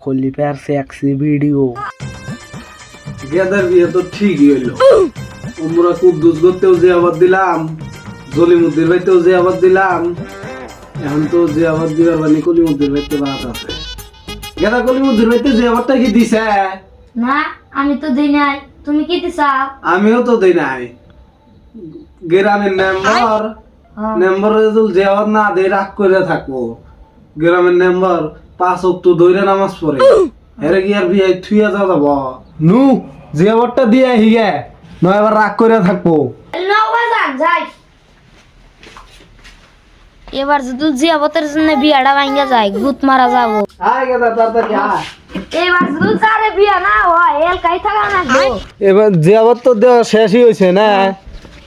खोली पैर sexy video gather বিয়ে তো ঠিকই হইলো। আমরা কুদ্দুস করতেও যে আবার দিলাম, জলিমুদ্দির ভাইতেও যে আবার দিলাম, এখন তো যে আবার দিবার মানে কলিমুদ্দির ভাইতে বাদ আছে। গেদা কলিমুদ্দির ভাইতে যে আবারটা কি দিছে? না আমি তো দেই নাই, তুমি কি দিছাও? আমিও তো দেই নাই। গ্রামের মেম্বার যদি যে আবার না দেয় রাগ করে থাকবো। গ্রামের মেম্বার 5 ওয়াক্ত ধরে নামাজ পড়ে, এরে কি আর বিয়ে থুইয়া যাব? নু যে আবারটা দিয়ে হিগে নয় আবার রাগ করে থাকবো। নওয়াজান যাই, এবার যদি জিয়াবতের জন্য বিয়াটা ভাঙ্গা যায়, ভূত মারা যাবো। আয় গেদা তাড়াতাড়ি আয়। এবার যদি তারে বিয়া না হয় এলকাই থাকা না গো। এবার যে আবার তো দেওয়া শেষই হয়েছে না,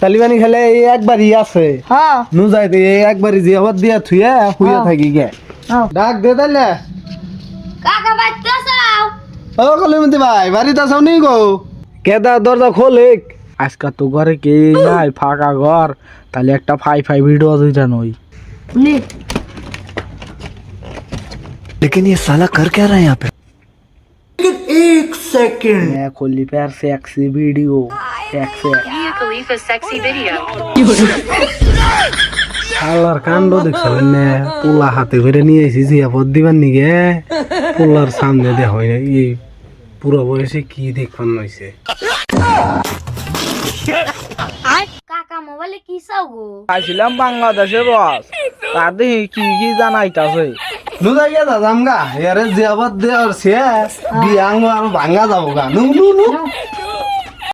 তালিবানি খেলে এই একবারই আছে। হ্যাঁ নু যাইতে এই একবারই যে আবার দিয়া থুইয়া হুইয়া থাকি গে। ডাক দে তাইলে। কাকা বাইতে চাও? ও কলিমতি ভাই বাড়িতে আছো নি গো? কেদা দরজা খোলে। আজকে তো ঘরে কে নাই, ফাঁকা ঘর, তাহলে একটা ফাই ভিডিও দুইটা নই। নে लेकिन ये साला कर क्या रहा है यहाँ पे? खोली पैर sexy video Khalifa sexy video. আল্লাহর কাণ্ড দেখছিলেন না, পোলা হাতে করে নিয়ে এসেছি যে আবার দিবার নিগে পোলার সামনে দেওয়া হয় না। এই পুরো বয়সে কি দেখবার নইছে। কাকা মোবাইলে কি চাও গো? আইছিলাম বাংলাদেশে বস, তাতে কি কি জানাইতাছে। নু যাই গেদা জামগা এরে যে আবার দেওয়ার সে বিয়াঙ্গ আর ভাঙ্গা যাবো গা। নু নু নু